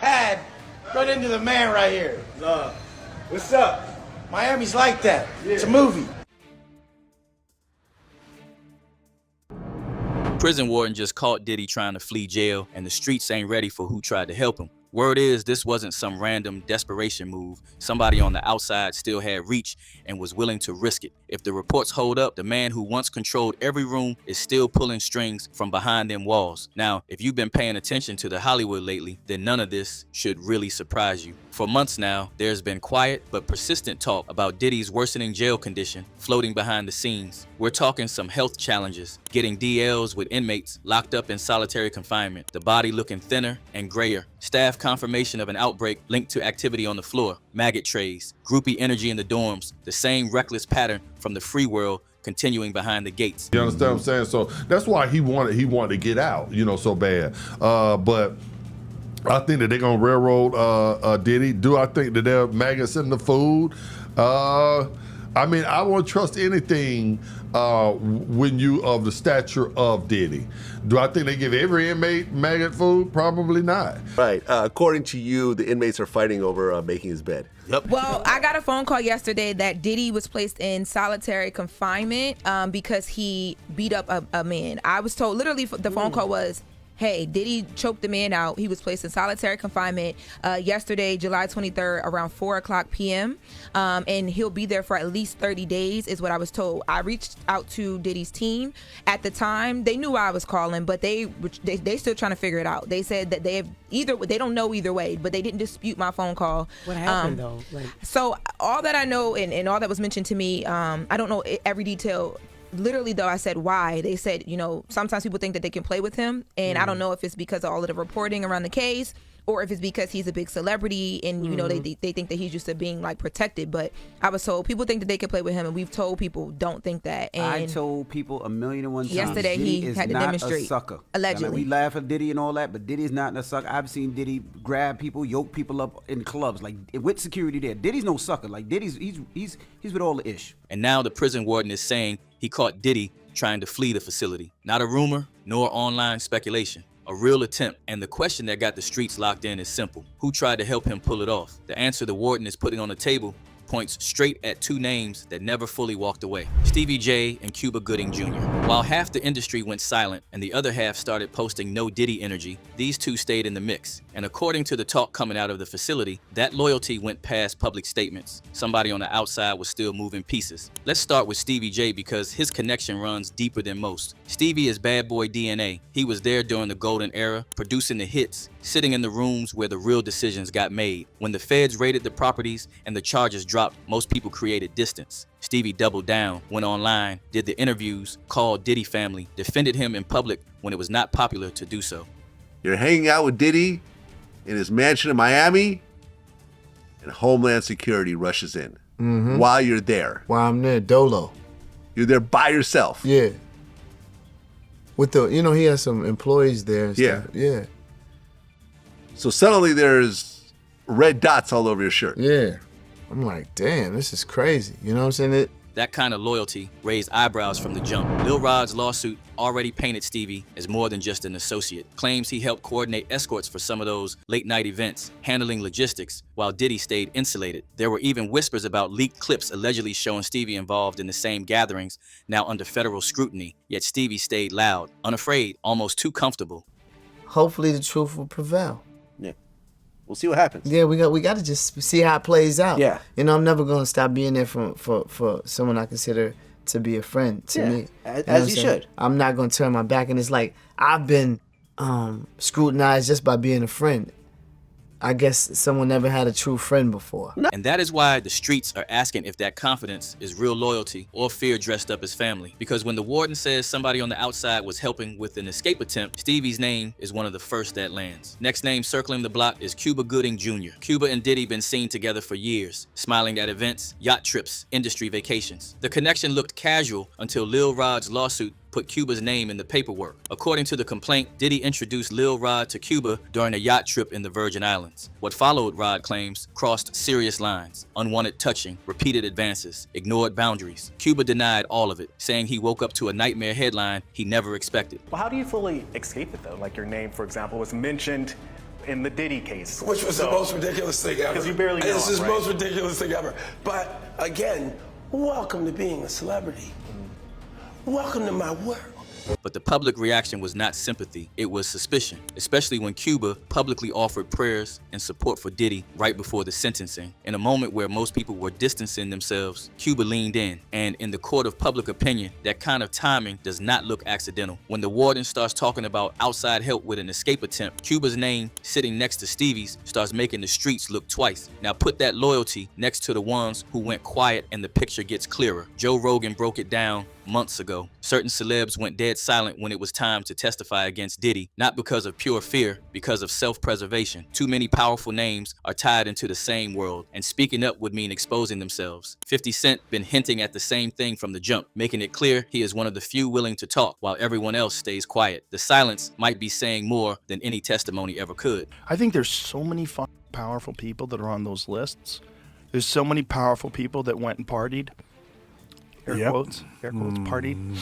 pad right into the man right here. What's up? Miami's like that. Yeah. It's a movie. Prison warden just caught Diddy trying to flee jail, and the streets ain't ready for who tried to help him. Word is this wasn't some random desperation move. Somebody on the outside still had reach and was willing to risk it. If the reports hold up, the man who once controlled every room is still pulling strings from behind them walls. Now, if you've been paying attention to the Hollywood lately, then none of this should really surprise you. For months now, there's been quiet but persistent talk about Diddy's worsening jail condition floating behind the scenes. We're talking some health challenges, getting DLs with inmates locked up in solitary confinement, the body looking thinner and grayer, staff confirmation of an outbreak linked to activity on the floor, maggot trays, groupie energy in the dorms, the same reckless pattern from the free world continuing behind the gates. You understand what I'm saying? So that's why he wanted to get out, so bad. But I think that they're gonna railroad Diddy. Do I think that there are maggots in the food? I mean, I won't trust anything when you of the stature of Diddy. Do I think they give every inmate maggot food? Probably not. Right. According to you, the inmates are fighting over making his bed. Yep. Well, I got a phone call yesterday that Diddy was placed in solitary confinement because he beat up a man. I was told, literally, the phone call was, hey, Diddy choked the man out. He was placed in solitary confinement yesterday, July 23rd, around 4:00 p.m. And he'll be there for at least 30 days is what I was told. I reached out to Diddy's team. At the time, they knew I was calling, but they still trying to figure it out. They said that they don't know either way, but they didn't dispute my phone call. What happened though? So all that I know and all that was mentioned to me, I don't know every detail. Literally, though, I said why. They said, sometimes people think that they can play with him. And I don't know if it's because of all of the reporting around the case or if it's because he's a big celebrity and, they think that he's used to being, protected. But I was told people think that they can play with him, and we've told people don't think that. And I told people 1,000,001 times. Yesterday, Diddy he is had to not demonstrate. a sucker. Allegedly. I mean, we laugh at Diddy and all that, but Diddy's not a sucker. I've seen Diddy grab people, yoke people up in clubs, with security there. Diddy's no sucker. Diddy's he's with all the ish. And now the prison warden is saying he caught Diddy trying to flee the facility. Not a rumor, nor online speculation. A real attempt. And the question that got the streets locked in is simple. Who tried to help him pull it off? The answer the warden is putting on the table points straight at two names that never fully walked away: Stevie J and Cuba Gooding Jr. While half the industry went silent and the other half started posting no Diddy energy, these two stayed in the mix. And according to the talk coming out of the facility, that loyalty went past public statements. Somebody on the outside was still moving pieces. Let's start with Stevie J because his connection runs deeper than most. Stevie is bad boy DNA. He was there during the golden era, producing the hits, sitting in the rooms where the real decisions got made. When the feds raided the properties and the charges dropped, most people created distance. Stevie doubled down, went online, did the interviews, called Diddy family, defended him in public when it was not popular to do so. You're hanging out with Diddy in his mansion in Miami, and Homeland Security rushes in while you're there. While I'm there, Dolo. You're there by yourself. Yeah. With he has some employees there. And Yeah. Stuff. Yeah. So suddenly there's red dots all over your shirt. Yeah. I'm like, damn, this is crazy. You know what I'm saying? That kind of loyalty raised eyebrows from the jump. Lil Rod's lawsuit already painted Stevie as more than just an associate. Claims he helped coordinate escorts for some of those late night events, handling logistics, while Diddy stayed insulated. There were even whispers about leaked clips allegedly showing Stevie involved in the same gatherings, now under federal scrutiny. Yet Stevie stayed loud, unafraid, almost too comfortable. Hopefully the truth will prevail. Yeah. We'll see what happens. Yeah, we got to just see how it plays out. Yeah. I'm never going to stop being there for someone I consider to be a friend to me. As you should. I'm not going to turn my back. And it's like, I've been scrutinized just by being a friend. I guess someone never had a true friend before. And that is why the streets are asking if that confidence is real loyalty or fear dressed up as family. Because when the warden says somebody on the outside was helping with an escape attempt, Stevie's name is one of the first that lands. Next name circling the block is Cuba Gooding Jr. Cuba and Diddy been seen together for years, smiling at events, yacht trips, industry vacations. The connection looked casual until Lil Rod's lawsuit put Cuba's name in the paperwork. According to the complaint, Diddy introduced Lil Rod to Cuba during a yacht trip in the Virgin Islands. What followed, Rod claims, crossed serious lines: unwanted touching, repeated advances, ignored boundaries. Cuba denied all of it, saying he woke up to a nightmare headline he never expected. Well, how do you fully escape it though? Like your name, for example, was mentioned in the Diddy case. Which was the most ridiculous thing ever. Because you barely know This is him, the right? most ridiculous thing ever. But again, welcome to being a celebrity. Welcome to my world. But the public reaction was not sympathy, it was suspicion, especially when Cuba publicly offered prayers and support for Diddy right before the sentencing. In a moment where most people were distancing themselves, Cuba leaned in, and in the court of public opinion, that kind of timing does not look accidental. When the warden starts talking about outside help with an escape attempt, Cuba's name sitting next to Stevie's starts making the streets look twice. Now put that loyalty next to the ones who went quiet and the picture gets clearer. Joe Rogan broke it down months ago. Certain celebs went dead silent when it was time to testify against Diddy, not because of pure fear, because of self-preservation. Too many powerful names are tied into the same world, and speaking up would mean exposing themselves. 50 Cent been hinting at the same thing from the jump, making it clear he is one of the few willing to talk while everyone else stays quiet. The silence might be saying more than any testimony ever could. I think there's so many powerful people that are on those lists. There's so many powerful people that went and partied. Air quotes, partied.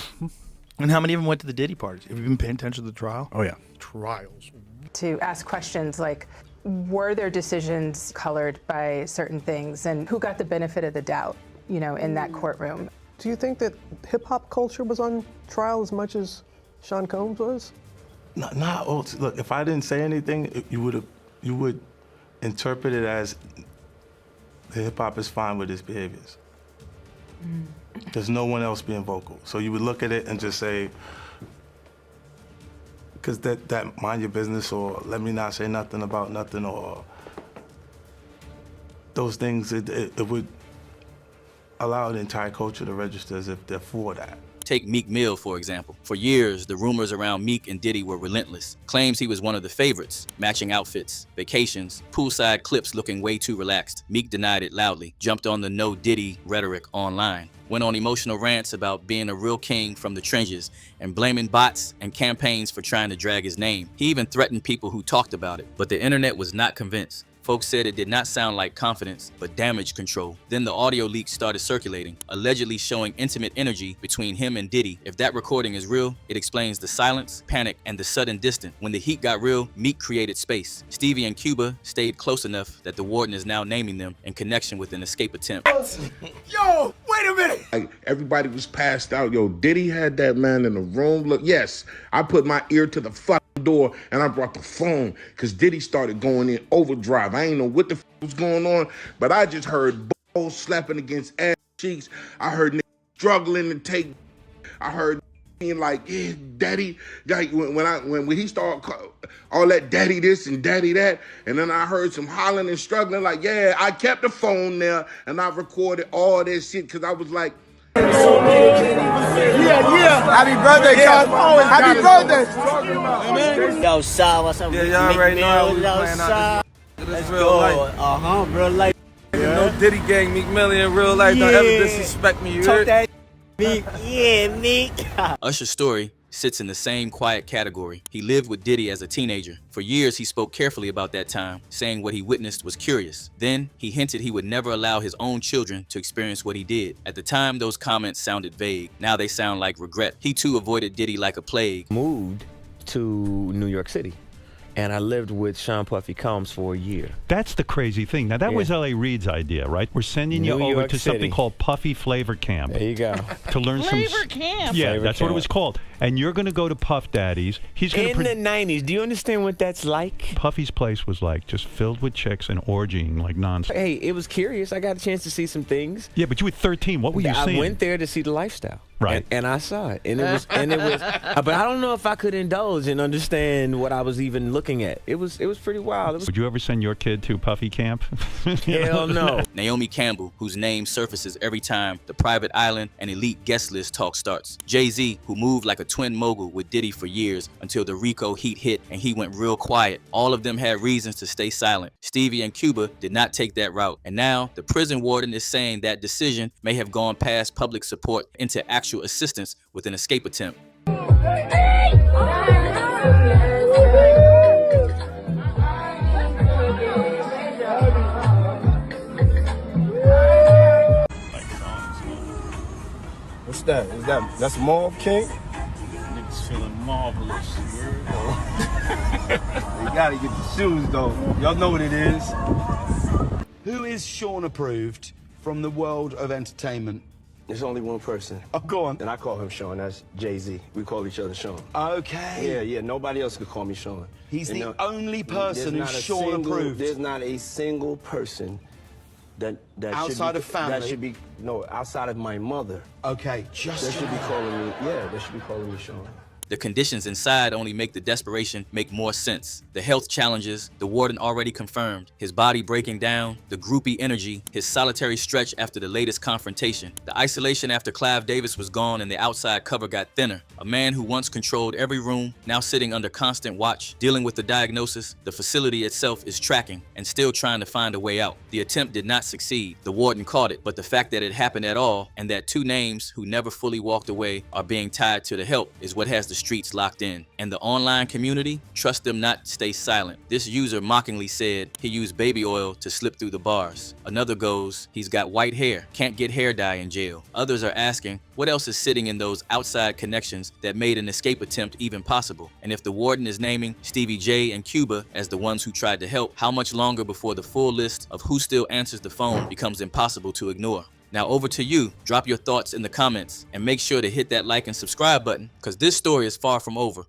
And how many of them went to the Diddy parties? Have you been paying attention to the trial? Oh, yeah. Trials. To ask questions like, were their decisions colored by certain things, and who got the benefit of the doubt, you know, in that courtroom? Do you think that hip-hop culture was on trial as much as Sean Combs was? Look, if I didn't say anything, you would interpret it as the hip-hop is fine with his behaviors. There's no one else being vocal. So you would look at it and just say, because that mind your business, or let me not say nothing about nothing, or those things, it would allow the entire culture to register as if they're for that. Take Meek Mill, for example. For years, the rumors around Meek and Diddy were relentless. Claims he was one of the favorites, matching outfits, vacations, poolside clips looking way too relaxed. Meek denied it loudly, jumped on the no Diddy rhetoric online, went on emotional rants about being a real king from the trenches and blaming bots and campaigns for trying to drag his name. He even threatened people who talked about it, but the internet was not convinced. Folks said it did not sound like confidence, but damage control. Then the audio leaks started circulating, allegedly showing intimate energy between him and Diddy. If that recording is real, it explains the silence, panic, and the sudden distance. When the heat got real, Meek created space. Stevie and Cuba stayed close enough that the warden is now naming them in connection with an escape attempt. Yo, wait a minute. Like, everybody was passed out. Yo, Diddy had that man in the room. Look, yes, I put my ear to the fucking door and I brought the phone because Diddy started going in overdrive. I ain't know what the was going on, but I just heard balls slapping against ass cheeks. I heard niggas struggling to take. I heard being like, yeah, daddy. Like when he started all that daddy this and daddy that, and then I heard some hollering and struggling. Like, yeah, I kept the phone there and I recorded all this shit because I was like, Yeah. Happy birthday, Cosmo. Happy birthday. Yo, Sal, what's up? Yeah, y'all already know how we playing out this. Let's real go. life. Real life. You know, Diddy gang, Meek Mill in real life. Don't ever disrespect me, you heard? That Meek. Yeah, Meek. Usher's story sits in the same quiet category. He lived with Diddy as a teenager. For years, he spoke carefully about that time, saying what he witnessed was curious. Then, he hinted he would never allow his own children to experience what he did. At the time, those comments sounded vague. Now they sound like regret. He too avoided Diddy like a plague. Moved to New York City, and I lived with Sean Puffy Combs for a year. That's the crazy thing. Now, that was L.A. Reid's idea, right? We're sending you New over York to City. something called Puffy Flavor Camp. There you go. To learn Flavor Camp. Yeah, Flavor that's what it Camp. was called. And you're going to go to Puff Daddy's. He's going In the 90s, do you understand what that's like? Puffy's place was like just filled with chicks and orgying like nonstop. Hey, it was curious. I got a chance to see some things. Yeah, but you were 13. What were you seeing? I went there to see the lifestyle. Right. And I saw it. And it was but I don't know if I could indulge and understand what I was even looking at. It was pretty wild. Would you ever send your kid to Puffy Camp? Hell no. Naomi Campbell, whose name surfaces every time the private island and elite guest list talk starts. Jay-Z, who moved like a twin mogul with Diddy for years until the Rico heat hit and he went real quiet. All of them had reasons to stay silent. Stevie and Cuba did not take that route. And now the prison warden is saying that decision may have gone past public support into actual assistance with an escape attempt. What's that? That's Mauve King? Niggas feeling marvelous. gotta get the shoes though. Y'all know what it is. Who is Sean approved from the world of entertainment? There's only one person. Oh, go on. And I call him Sean. That's Jay-Z. We call each other Sean. Okay. Yeah. Nobody else could call me Sean. He's the only person who's Sean approved. There's not a single person that outside should be, of family. That should be outside of my mother. Okay, just they should be calling me. Yeah, they should be calling me Sean. The conditions inside only make the desperation make more sense. The health challenges, the warden already confirmed, his body breaking down, the groupie energy, his solitary stretch after the latest confrontation, the isolation after Clive Davis was gone and the outside cover got thinner. A man who once controlled every room, now sitting under constant watch, dealing with the diagnosis, the facility itself is tracking and still trying to find a way out. The attempt did not succeed. The warden caught it, but the fact that it happened at all and that two names who never fully walked away are being tied to the help is what has the streets locked in. And the online community, trust them not to stay silent. This user mockingly said he used baby oil to slip through the bars. Another goes, he's got white hair, can't get hair dye in jail. Others are asking, what else is sitting in those outside connections that made an escape attempt even possible? And if the warden is naming Stevie J and Cuba as the ones who tried to help, how much longer before the full list of who still answers the phone becomes impossible to ignore? Now over to you. Drop your thoughts in the comments and make sure to hit that like and subscribe button because this story is far from over.